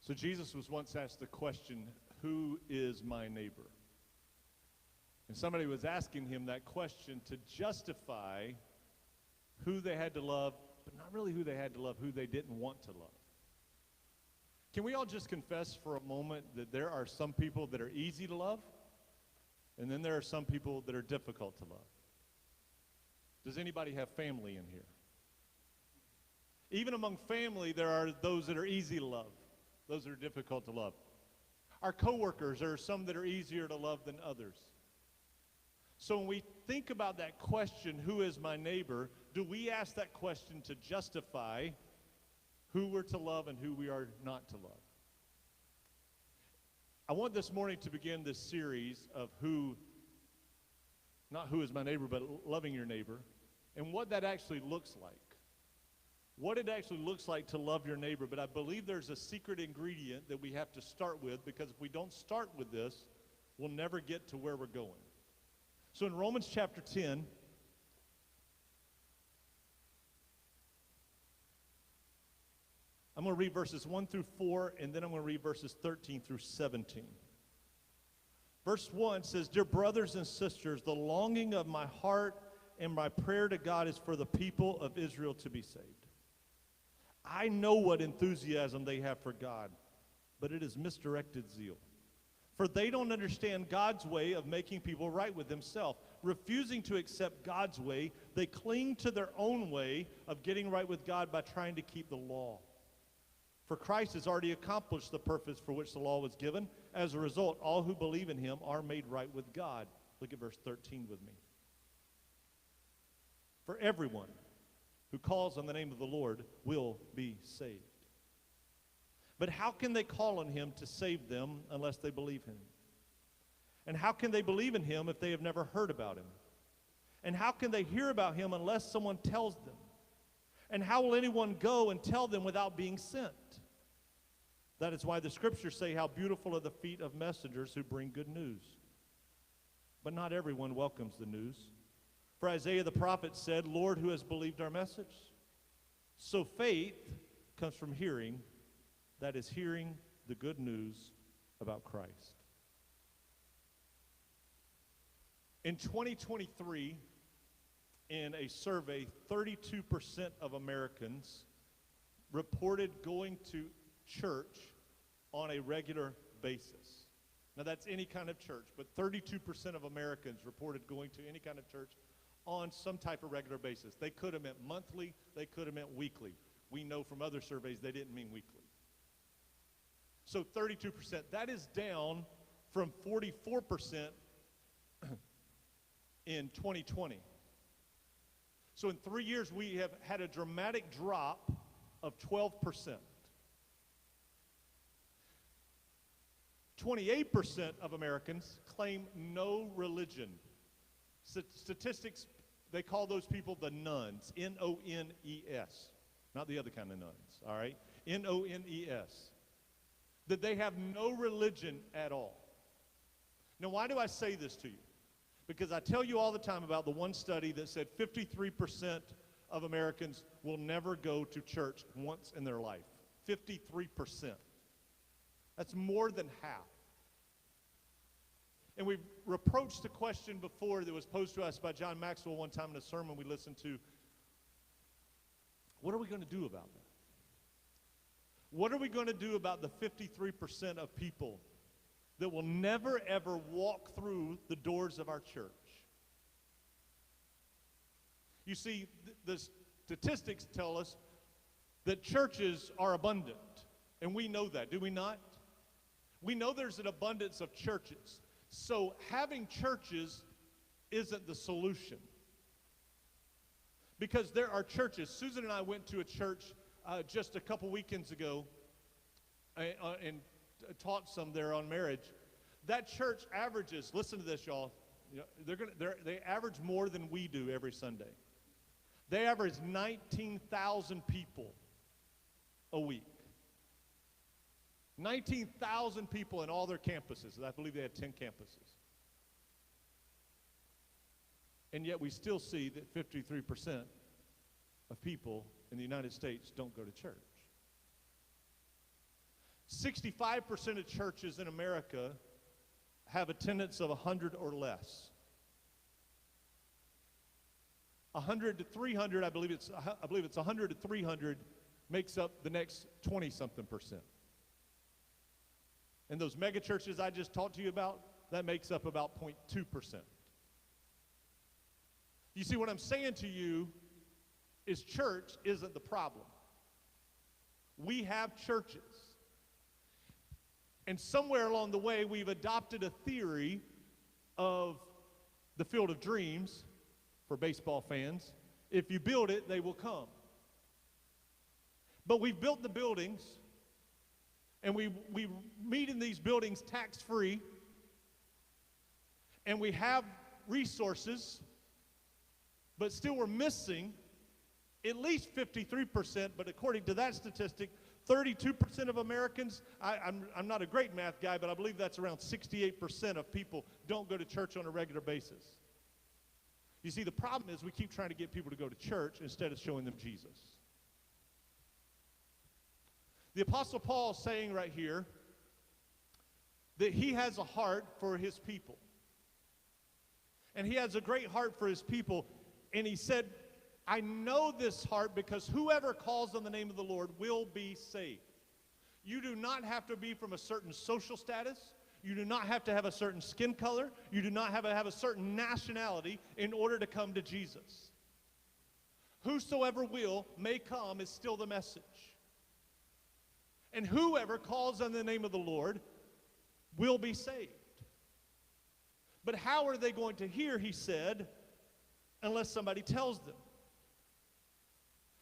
So Jesus was once asked the question, who is my neighbor? And somebody was asking him that question to justify who they had to love, but not really who they had to love, who they didn't want to love. Can we all just confess for a moment that there are some people that are easy to love, and then there are some people that are difficult to love? Does anybody have family in here? Even among family, there are those that are easy to love. Those are difficult to love. Our coworkers, there are some that are easier to love than others. So when we think about that question, who is my neighbor, do we ask that question to justify who we're to love and who we are not to love? I want this morning to begin this series of not who is my neighbor, but loving your neighbor, and what that actually looks like. What it actually looks like to love your neighbor, but I believe there's a secret ingredient that we have to start with, because if we don't start with this, we'll never get to where we're going. So in Romans chapter 10, I'm going to read verses 1 through 4, and then I'm going to read verses 13 through 17. Verse 1 says, "Dear brothers and sisters, the longing of my heart and my prayer to God is for the people of Israel to be saved. I know what enthusiasm they have for God, but it is misdirected zeal. For they don't understand God's way of making people right with themselves. Refusing to accept God's way, they cling to their own way of getting right with God by trying to keep the law. For Christ has already accomplished the purpose for which the law was given. As a result, all who believe in him are made right with God." Look at verse 13 with me. "For everyone who calls on the name of the Lord will be saved. But how can they call on him to save them unless they believe him? And how can they believe in him if they have never heard about him? And how can they hear about him unless someone tells them? And how will anyone go and tell them without being sent? That is why the scriptures say, how beautiful are the feet of messengers who bring good news. But not everyone welcomes the news. For Isaiah the prophet said, 'Lord, who has believed our message?' So faith comes from hearing, that is, hearing the good news about Christ." In 2023, in a survey, 32% of Americans reported going to church on a regular basis. Now that's any kind of church, but 32% of Americans reported going to any kind of church on some type of regular basis. They could have meant monthly, they could have meant weekly. We know from other surveys they didn't mean weekly. So 32%, that is down from 44% in 2020. So in 3 years we have had a dramatic drop of 12%. 28% of Americans claim no religion. Statistics, they call those people the nones, N-O-N-E-S, not the other kind of nuns, all right? N-O-N-E-S, that they have no religion at all. Now, why do I say this to you? Because I tell you all the time about the one study that said 53% of Americans will never go to church once in their life. 53%. That's more than half. And we've approached the question before that was posed to us by John Maxwell one time in a sermon we listened to. What are we going to do about that? What are we going to do about the 53% of people that will never, ever walk through the doors of our church? You see, the statistics tell us that churches are abundant, and we know that, do we not? We know there's an abundance of churches. So having churches isn't the solution. Because there are churches. Susan and I went to a church just a couple weekends ago and taught some there on marriage. That church averages, listen to this, y'all. You know, they average more than we do every Sunday. They average 19,000 people a week. 19,000 people in all their campuses. I believe they had 10 campuses. And yet we still see that 53% of people in the United States don't go to church. 65% of churches in America have attendance of 100 or less. 100 to 300, I believe it's 100 to 300 makes up the next 20-something%. And those mega churches I just talked to you about, that makes up about 0.2%. You see, what I'm saying to you is church isn't the problem. We have churches. And somewhere along the way, we've adopted a theory of the field of dreams for baseball fans. If you build it, they will come. But we've built the buildings, and we meet in these buildings tax-free, and we have resources, but still we're missing at least 53%, but according to that statistic, 32% of Americans, I'm not a great math guy, but I believe that's around 68% of people don't go to church on a regular basis. You see, the problem is we keep trying to get people to go to church instead of showing them Jesus. The Apostle Paul is saying right here that he has a heart for his people. And he has a great heart for his people. And he said, I know this heart because whoever calls on the name of the Lord will be saved. You do not have to be from a certain social status. You do not have to have a certain skin color. You do not have to have a certain nationality in order to come to Jesus. Whosoever will may come is still the message. And whoever calls on the name of the Lord will be saved. But how are they going to hear, he said, unless somebody tells them?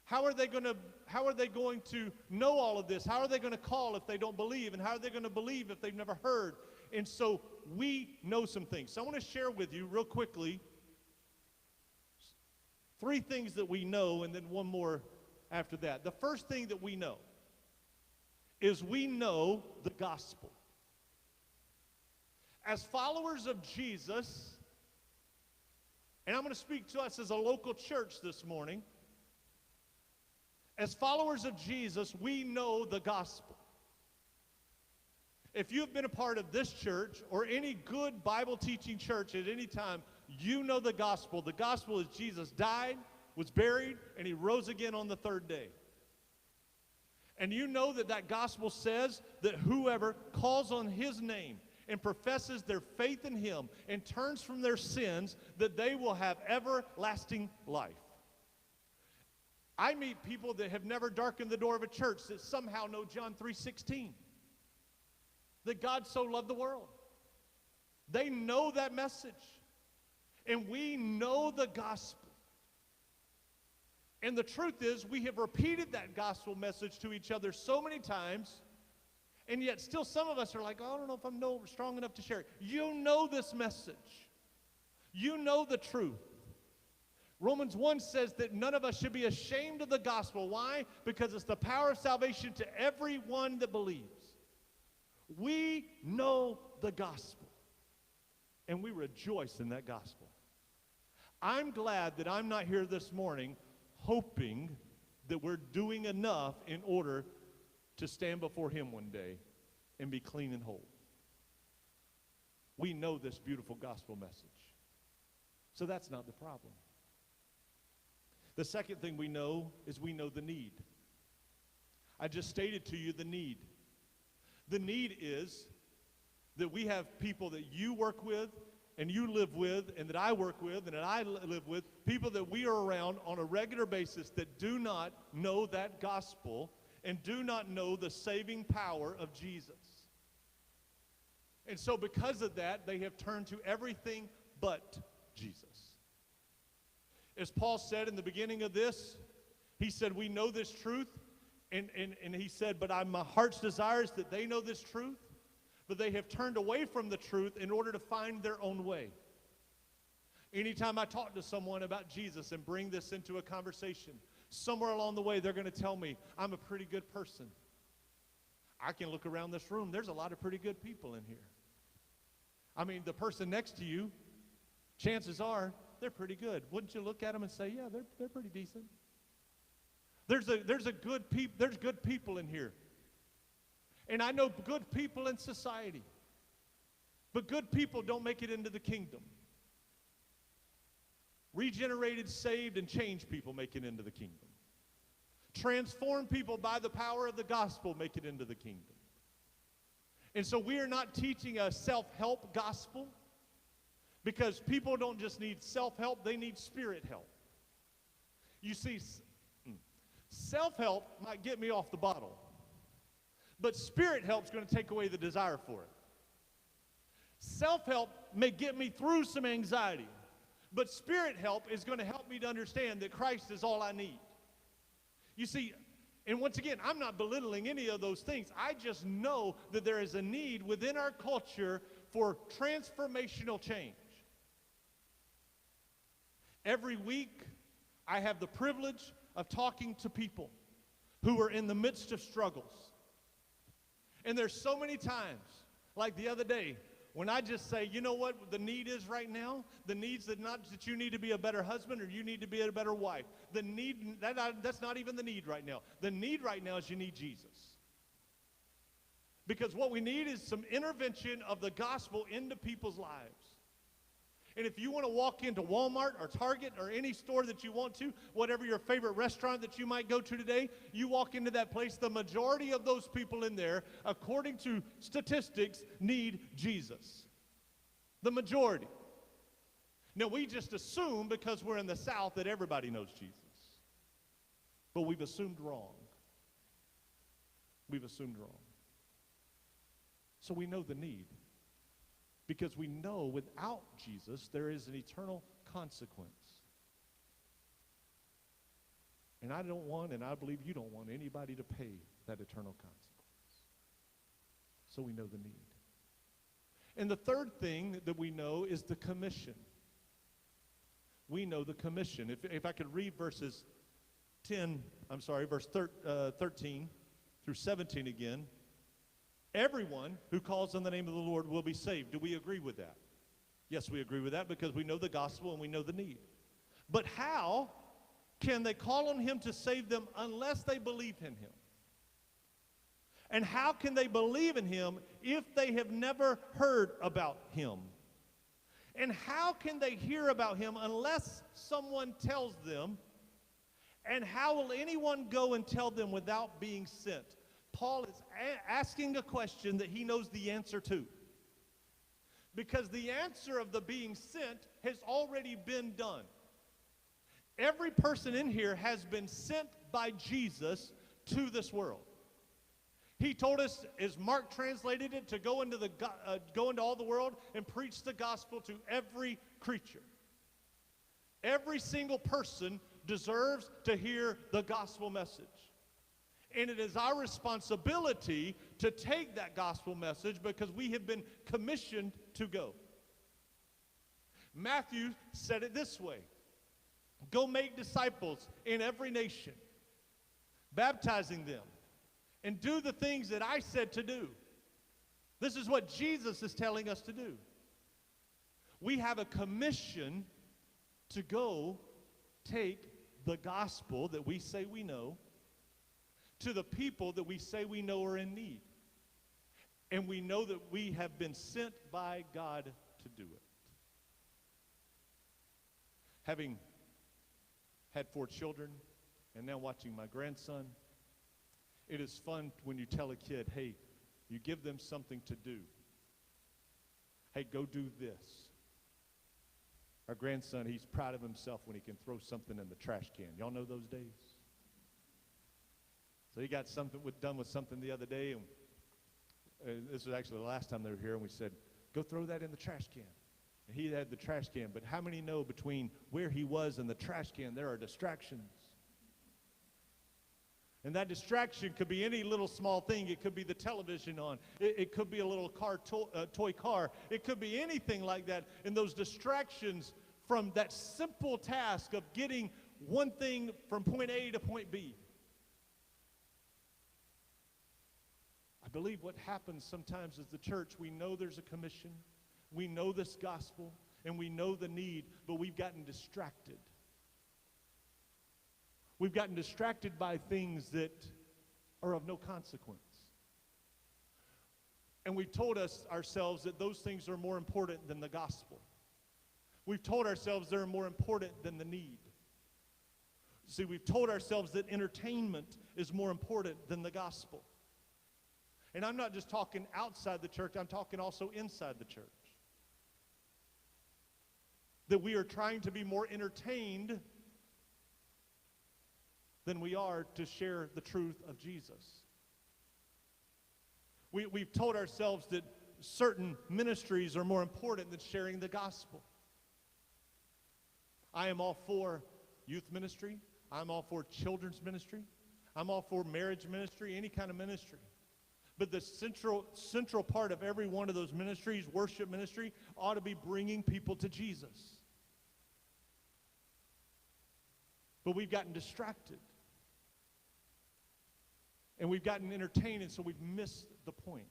How are they going to know all of this? How are they going to call if they don't believe? And how are they going to believe if they've never heard? And so we know some things. So I want to share with you real quickly 3 things that we know, and then one more after that. The first thing that we know is we know the gospel. As followers of Jesus, and I'm going to speak to us as a local church this morning, as followers of Jesus, we know the gospel. If you've been a part of this church or any good Bible teaching church at any time, you know the gospel. The gospel is Jesus died, was buried, and he rose again on the 3rd day. And you know that that gospel says that whoever calls on his name and professes their faith in him and turns from their sins, that they will have everlasting life. I meet people that have never darkened the door of a church that somehow know John 3:16. That God so loved the world. They know that message. And we know the gospel. And the truth is, we have repeated that gospel message to each other so many times, and yet still some of us are like, oh, I don't know if I'm strong enough to share it. You know this message. You know the truth. Romans 1 says that none of us should be ashamed of the gospel. Why? Because it's the power of salvation to everyone that believes. We know the gospel, and we rejoice in that gospel. I'm glad that I'm not here this morning hoping that we're doing enough in order to stand before him one day and be clean and whole. We know this beautiful gospel message. So that's not the problem. The second thing we know is we know the need. I just stated to you the need. The need is that we have people that you work with and you live with and that I work with and that I live with, people that we are around on a regular basis that do not know that gospel and do not know the saving power of Jesus. And so because of that, they have turned to everything but Jesus. As Paul said in the beginning of this, he said, we know this truth, and he said, but my heart's desire is that they know this truth, but they have turned away from the truth in order to find their own way. Anytime I talk to someone about Jesus and bring this into a conversation, somewhere along the way they're going to tell me, I'm a pretty good person. I can look around this room. There's a lot of pretty good people in here. I mean, the person next to you, chances are, they're pretty good. Wouldn't you look at them and say, yeah, they're pretty decent? There's good people in here. And I know good people in society. But good people don't make it into the kingdom. Regenerated, saved, and changed people make it into the kingdom. Transformed people by the power of the gospel make it into the kingdom. And so we are not teaching a self-help gospel, because people don't just need self-help, they need spirit help. You see, self-help might get me off the bottle, but spirit help is going to take away the desire for it. Self-help may get me through some anxiety, but spirit help is going to help me to understand that Christ is all I need. You see, and once again, I'm not belittling any of those things. I just know that there is a need within our culture for transformational change. Every week, I have the privilege of talking to people who are in the midst of struggles. And there's so many times, like the other day, when I just say, you know what the need is right now? The need's not that you need to be a better husband or you need to be a better wife. The need, that's not even the need right now. The need right now is you need Jesus. Because what we need is some intervention of the gospel into people's lives. And if you want to walk into Walmart or Target or any store that you want to, whatever your favorite restaurant that you might go to today, you walk into that place, the majority of those people in there, according to statistics, need Jesus. The majority. Now, we just assume because we're in the South that everybody knows Jesus. But we've assumed wrong. We've assumed wrong. So we know the need. Because we know without Jesus, there is an eternal consequence. And I don't want, and I believe you don't want anybody to pay that eternal consequence. So we know the need. And the third thing that we know is the commission. We know the commission. If I could read verse 13 through 17 again. Everyone who calls on the name of the Lord will be saved. Do we agree with that? Yes, we agree with that because we know the gospel and we know the need. But how can they call on him to save them unless they believe in him? And how can they believe in him if they have never heard about him? And how can they hear about him unless someone tells them? And how will anyone go and tell them without being sent? Paul is asking a question that he knows the answer to. Because the answer of the being sent has already been done. Every person in here has been sent by Jesus to this world. He told us, as Mark translated it, to go into all the world and preach the gospel to every creature. Every single person deserves to hear the gospel message. And it is our responsibility to take that gospel message because we have been commissioned to go. Matthew said it this way: go make disciples in every nation, baptizing them, and do the things that I said to do. This is what Jesus is telling us to do. We have a commission to go take the gospel that we say we know to the people that we say we know are in need. And we know that we have been sent by God to do it. Having had 4 children and now watching my grandson, it is fun when you tell a kid, hey, you give them something to do. Hey, go do this. Our grandson, he's proud of himself when he can throw something in the trash can. Y'all know those days? So he got done with something the other day, and this was actually the last time they were here, and we said, go throw that in the trash can. And he had the trash can, but how many know between where he was and the trash can, there are distractions? And that distraction could be any little small thing. It could be the television on. It could be a little toy car. It could be anything like that. And those distractions from that simple task of getting one thing from point A to point B. I believe what happens sometimes is the church, we know there's a commission. We know this gospel, and we know the need, but we've gotten distracted. We've gotten distracted by things that are of no consequence. And we've told ourselves that those things are more important than the gospel. We've told ourselves they're more important than the need. See, we've told ourselves that entertainment is more important than the gospel. And I'm not just talking outside the church, I'm talking also inside the church. That we are trying to be more entertained than we are to share the truth of Jesus. We've told ourselves that certain ministries are more important than sharing the gospel. I am all for youth ministry. I'm all for children's ministry. I'm all for marriage ministry, any kind of ministry. But the central part of every one of those ministries, worship ministry, ought to be bringing people to Jesus. But we've gotten distracted. And we've gotten entertained, and so we've missed the point.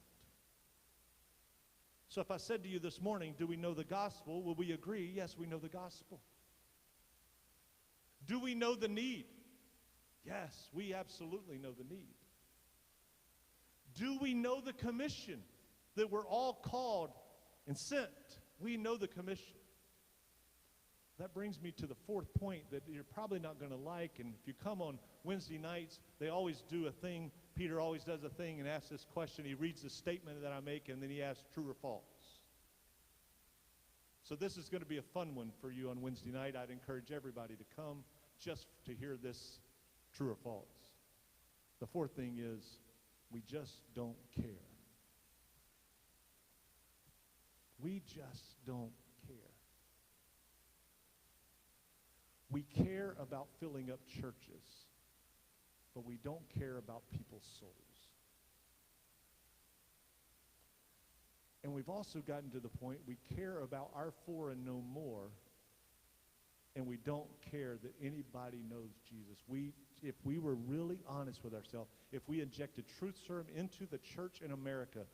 So if I said to you this morning, do we know the gospel? Will we agree? Yes, we know the gospel. Do we know the need? Yes, we absolutely know the need. Do we know the commission that we're all called and sent? We know the commission. That brings me to the fourth point that you're probably not going to like. And if you come on Wednesday nights, they always do a thing. Peter always does a thing and asks this question. He reads the statement that I make, and then he asks true or false. So this is going to be a fun one for you on Wednesday night. I'd encourage everybody to come just to hear this true or false. The fourth thing is we just don't care. We just don't care. We care about filling up churches, but we don't care about people's souls. And we've also gotten to the point we care about our four and no more, and we don't care that anybody knows Jesus. If we were really honest with ourselves, if we injected truth serum into the church in America,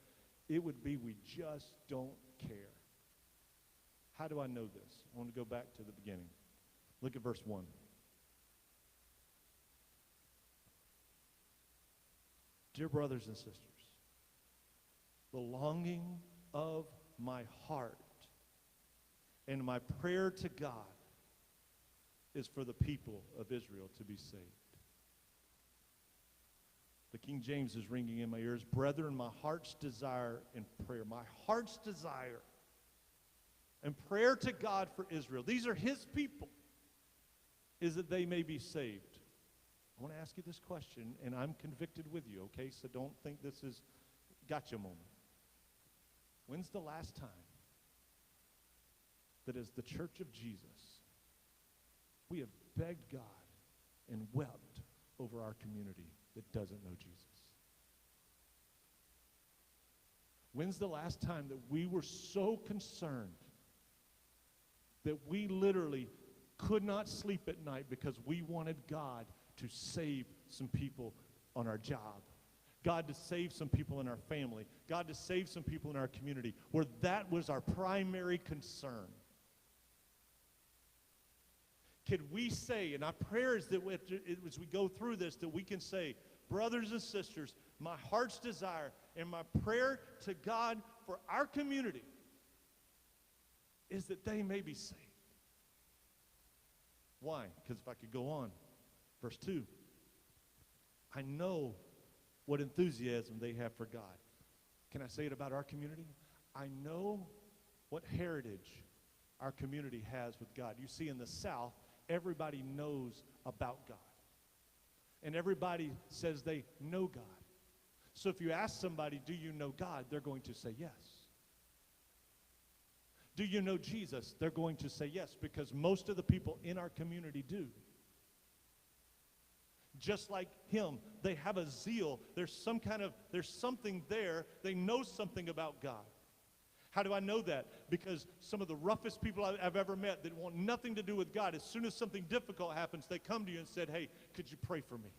it would be we just don't care. How do I know this? I want to go back to the beginning. Look at verse 1. Dear brothers and sisters, the longing of my heart and my prayer to God is for the people of Israel to be saved. The King James is ringing in my ears. Brethren, my heart's desire and prayer, my heart's desire and prayer to God for Israel, these are his people, is that they may be saved. I want to ask you this question, and I'm convicted with you, okay? So don't think this is gotcha moment. When's the last time that as the church of Jesus, we have begged God and wept over our community that doesn't know Jesus? When's the last time that we were so concerned that we literally could not sleep at night because we wanted God to save some people on our job, God to save some people in our family, God to save some people in our community, where that was our primary concern? Could we say, and our prayer is that as we go through this, that we can say, brothers and sisters, my heart's desire and my prayer to God for our community is that they may be saved. Why? Because if I could go on, verse 2, I know what enthusiasm they have for God. Can I say it about our community? I know what heritage our community has with God. You see, in the South, everybody knows about God. And everybody says they know God. So if you ask somebody, do you know God? They're going to say yes. Do you know Jesus? They're going to say yes, because most of the people in our community do. Just like him, they have a zeal. There's something there. They know something about God. How do I know that? Because some of the roughest people I've ever met that want nothing to do with God, as soon as something difficult happens, they come to you and said, hey, could you pray for me?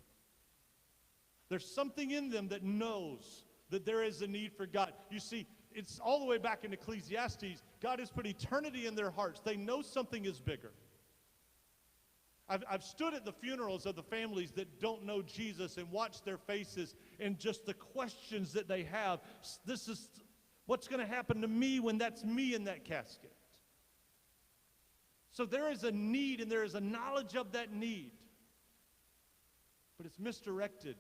There's something in them that knows that there is a need for God. You see, it's all the way back in Ecclesiastes. God has put eternity in their hearts. They know something is bigger. I've stood at the funerals of the families that don't know Jesus and watched their faces and just the questions that they have. This is what's going to happen to me when that's me in that casket. So there is a need, and there is a knowledge of that need. But it's misdirected.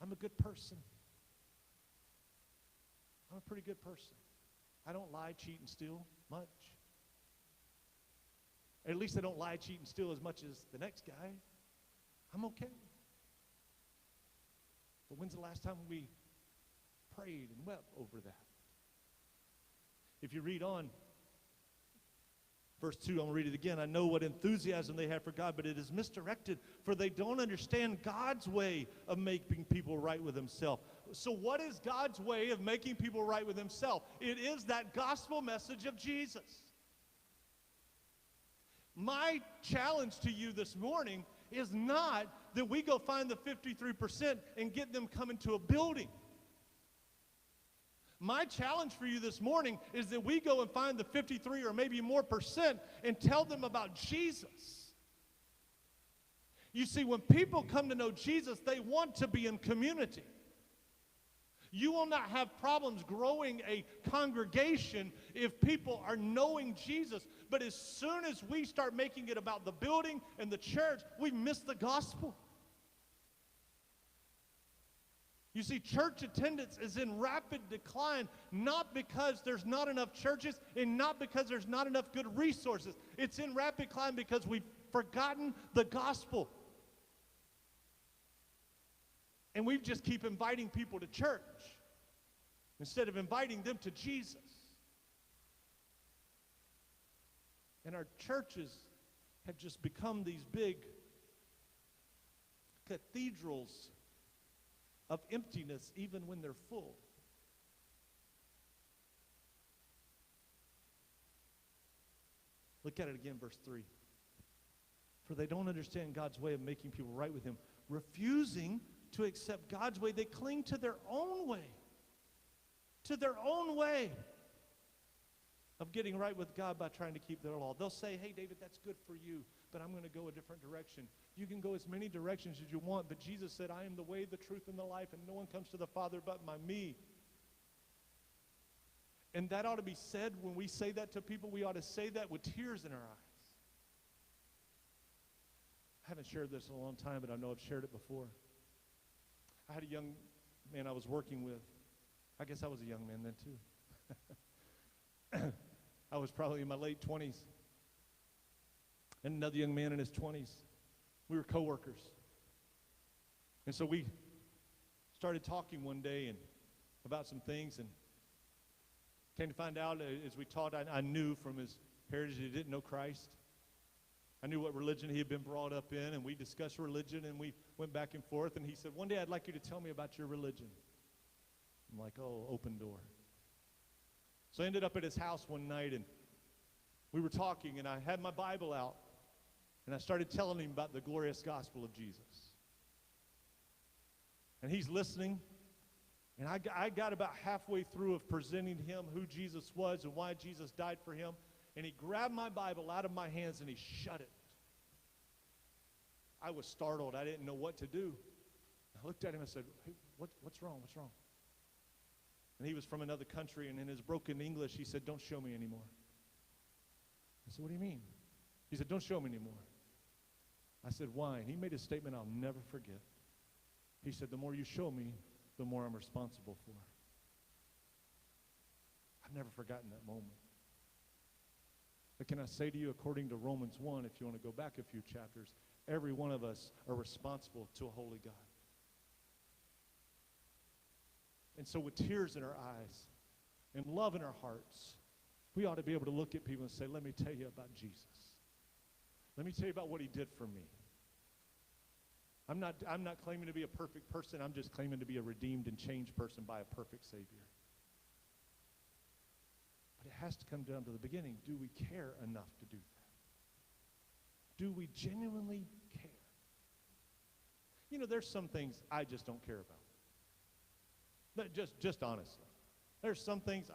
I'm a good person. I'm a pretty good person. I don't lie, cheat, and steal much. At least I don't lie, cheat, and steal as much as the next guy. I'm okay. But when's the last time we prayed and wept over that? If you read on, verse 2, I'm going to read it again. I know what enthusiasm they have for God, but it is misdirected, for they don't understand God's way of making people right with himself. So what is God's way of making people right with himself? It is that gospel message of Jesus. My challenge to you this morning is not that we go find the 53% and get them coming to a building. My challenge for you this morning is that we go and find the 53 or maybe more percent and tell them about Jesus. You see, when people come to know Jesus, they want to be in community. You will not have problems growing a congregation if people are knowing Jesus. But as soon as we start making it about the building and the church, we miss the gospel. You see, church attendance is in rapid decline, not because there's not enough churches and not because there's not enough good resources. It's in rapid decline because we've forgotten the gospel. And we just keep inviting people to church instead of inviting them to Jesus. And our churches have just become these big cathedrals of emptiness even when they're full. Look at it again, verse 3. For they don't understand God's way of making people right with him. Refusing to accept God's way, they cling to their own way. To their own way of getting right with God by trying to keep their law. They'll say, hey, David, that's good for you, but I'm going to go a different direction. You can go as many directions as you want, but Jesus said, I am the way, the truth, and the life, and no one comes to the Father but by me. And that ought to be said when we say that to people. We ought to say that with tears in our eyes. I haven't shared this in a long time, but I know I've shared it before. I had a young man I was working with. I guess I was a young man then too. I was probably in my late 20s. And another young man in his 20s. We were co-workers. And so we started talking one day and about some things, and came to find out as we talked, I knew from his heritage he didn't know Christ. I knew what religion he had been brought up in, and we discussed religion, and we went back and forth, and he said, one day I'd like you to tell me about your religion. I'm like, oh, open door. So I ended up at his house one night, and we were talking, and I had my Bible out, and I started telling him about the glorious gospel of Jesus. And he's listening, and I got about halfway through of presenting him who Jesus was and why Jesus died for him, and he grabbed my Bible out of my hands, and he shut it. I was startled. I didn't know what to do. I looked at him and said, hey, what's wrong? What's wrong? And he was from another country, and in his broken English, he said, don't show me anymore. I said, what do you mean? He said, don't show me anymore. I said, why? And he made a statement I'll never forget. He said, the more you show me, the more I'm responsible for. I've never forgotten that moment. But can I say to you, according to Romans 1, if you want to go back a few chapters, every one of us are responsible to a holy God. And so with tears in our eyes and love in our hearts, we ought to be able to look at people and say, let me tell you about Jesus. Let me tell you about what he did for me. I'm not claiming to be a perfect person. I'm just claiming to be a redeemed and changed person by a perfect Savior. But it has to come down to the beginning. Do we care enough to do that? Do we genuinely care? You know, there's some things I just don't care about. But just honestly. There's some things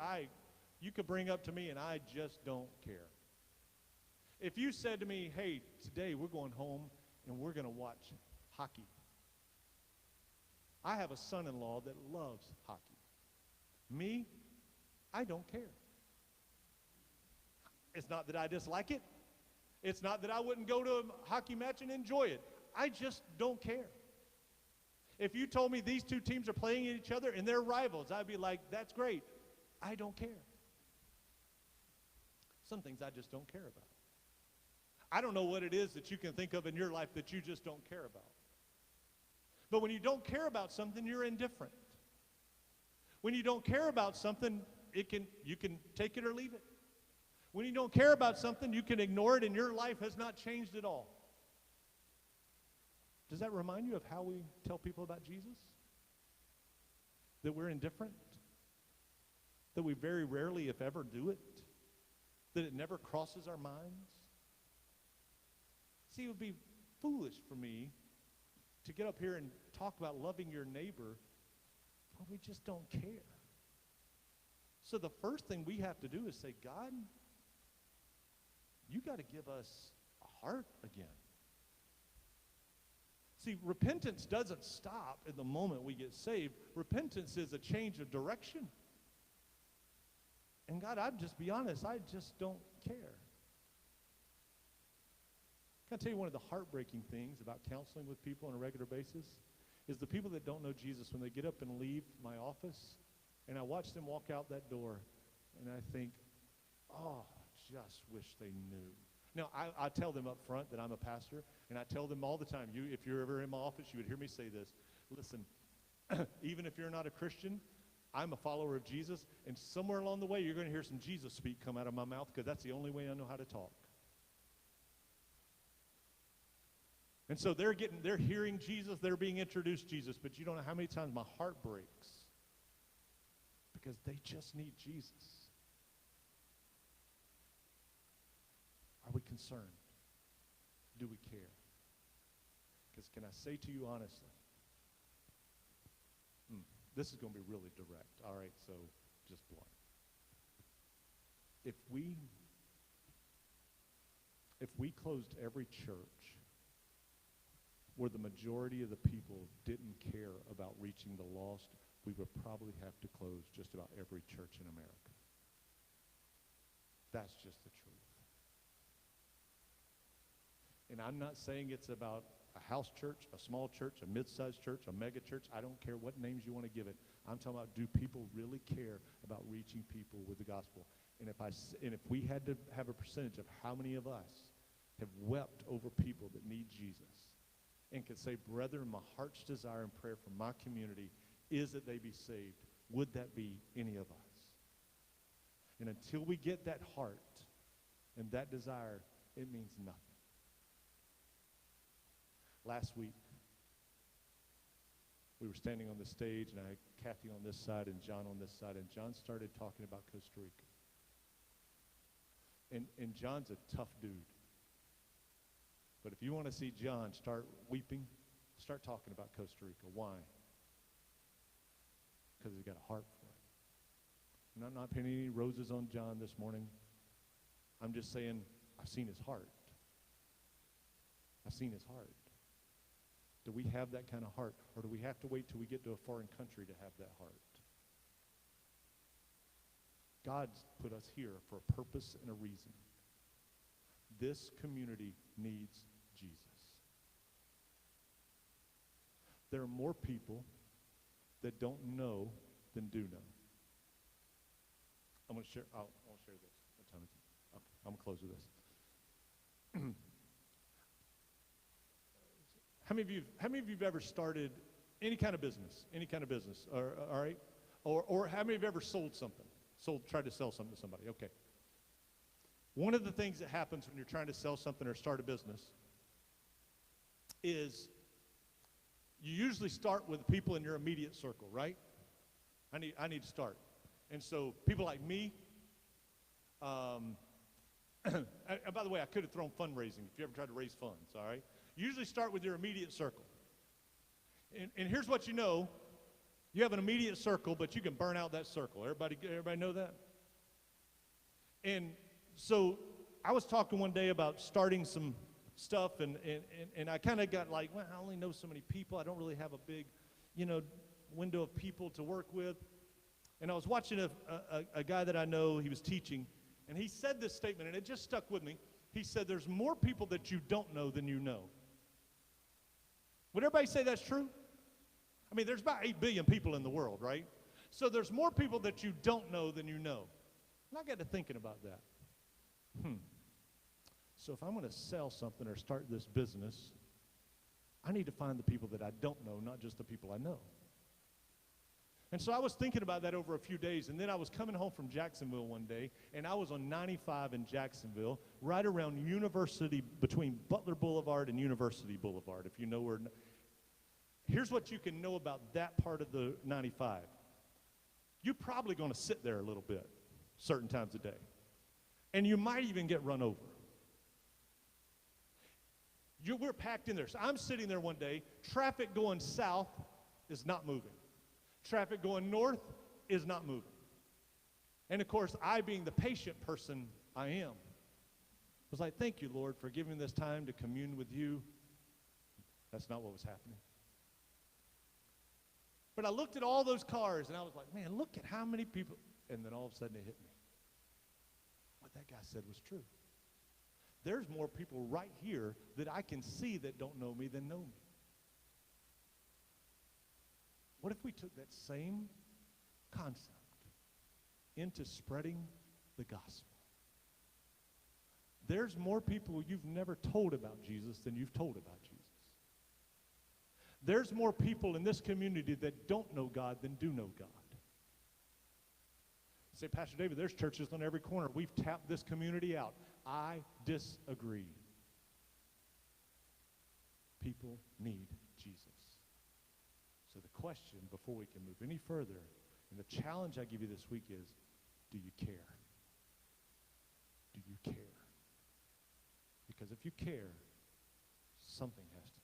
you could bring up to me and I just don't care. If you said to me, hey, today we're going home and we're going to watch hockey. I have a son-in-law that loves hockey. Me, I don't care. It's not that I dislike it. It's not that I wouldn't go to a hockey match and enjoy it. I just don't care. If you told me these two teams are playing each other and they're rivals, I'd be like, that's great. I don't care. Some things I just don't care about. I don't know what it is that you can think of in your life that you just don't care about. But when you don't care about something, you're indifferent. When you don't care about something, you can take it or leave it. When you don't care about something, you can ignore it and your life has not changed at all. Does that remind you of how we tell people about Jesus? That we're indifferent? That we very rarely, if ever, do it? That it never crosses our minds? See, it would be foolish for me to get up here and talk about loving your neighbor when we just don't care. So the first thing we have to do is say, God, you got to give us a heart again. See, repentance doesn't stop at the moment we get saved. Repentance is a change of direction. And God, I'll just be honest, I just don't care. Can I tell you one of the heartbreaking things about counseling with people on a regular basis is the people that don't know Jesus, when they get up and leave my office, and I watch them walk out that door, and I think, oh, just wish they knew. Now, I tell them up front that I'm a pastor, and I tell them all the time, if you're ever in my office, you would hear me say this. Listen, even if you're not a Christian, I'm a follower of Jesus, and somewhere along the way, you're going to hear some Jesus speak come out of my mouth, because that's the only way I know how to talk. And so they're hearing Jesus, they're being introduced to Jesus, but you don't know how many times my heart breaks because they just need Jesus. Are we concerned? Do we care? Because can I say to you honestly, this is going to be really direct, all right, so just blunt. If we closed every church where the majority of the people didn't care about reaching the lost, we would probably have to close just about every church in America. That's just the truth. And I'm not saying it's about a house church, a small church, a mid-sized church, a mega church. I don't care what names you want to give it. I'm talking about, do people really care about reaching people with the gospel? And if we had to have a percentage of how many of us have wept over people that need Jesus, and can say, brethren, my heart's desire and prayer for my community is that they be saved, would that be any of us? And until we get that heart and that desire, it means nothing. Last week, we were standing on the stage, and I had Kathy on this side and John on this side, and John started talking about Costa Rica. And John's a tough dude. But if you want to see John start weeping, start talking about Costa Rica. Why? Because he's got a heart for it. And I'm not pinning any roses on John this morning. I'm just saying I've seen his heart. I've seen his heart. Do we have that kind of heart, or do we have to wait till we get to a foreign country to have that heart? God's put us here for a purpose and a reason. This community needs Jesus. There are more people that don't know than do know. I'm going to share. I want to share this. What time is it? Okay. I'm going to close with this. How many of you have ever started any kind of business? Any kind of business, all right? Or how many of you have ever sold something? Tried to sell something to somebody, okay. One of the things that happens when you're trying to sell something or start a business is you usually start with people in your immediate circle, right? I need to start. And so people like me, and by the way, I could have thrown fundraising if you ever tried to raise funds, all right? You usually start with your immediate circle. And here's what you know. You have an immediate circle, but you can burn out that circle. Everybody know that? And so I was talking one day about starting some stuff, and I kind of got like, well, I only know so many people. I don't really have a big, window of people to work with. And I was watching a guy that I know, he was teaching, and he said this statement, and it just stuck with me. He said, there's more people that you don't know than you know. Would everybody say that's true? I mean, there's about 8 billion people in the world, right? So there's more people that you don't know than you know. And I got to thinking about that. So if I'm going to sell something or start this business, I need to find the people that I don't know, not just the people I know. And so I was thinking about that over a few days, and then I was coming home from Jacksonville one day, and I was on 95 in Jacksonville, right around University, between Butler Boulevard and University Boulevard, if you know where. Here's what you can know about that part of the 95. You're probably going to sit there a little bit, certain times a day. And you might even get run over. We're packed in there. So I'm sitting there one day, traffic going south is not moving. Traffic going north is not moving. And of course, I being the patient person I am, was like, thank you, Lord, for giving me this time to commune with you. That's not what was happening. But I looked at all those cars, and I was like, man, look at how many people. And then all of a sudden it hit me. What that guy said was true. There's more people right here that I can see that don't know me than know me. What if we took that same concept into spreading the gospel? There's more people you've never told about Jesus than you've told about Jesus. There's more people in this community that don't know God than do know God. Say, Pastor David, there's churches on every corner. We've tapped this community out. I disagree. People need Jesus. So the question, before we can move any further, and the challenge I give you this week is, do you care? Do you care? Because if you care, something has to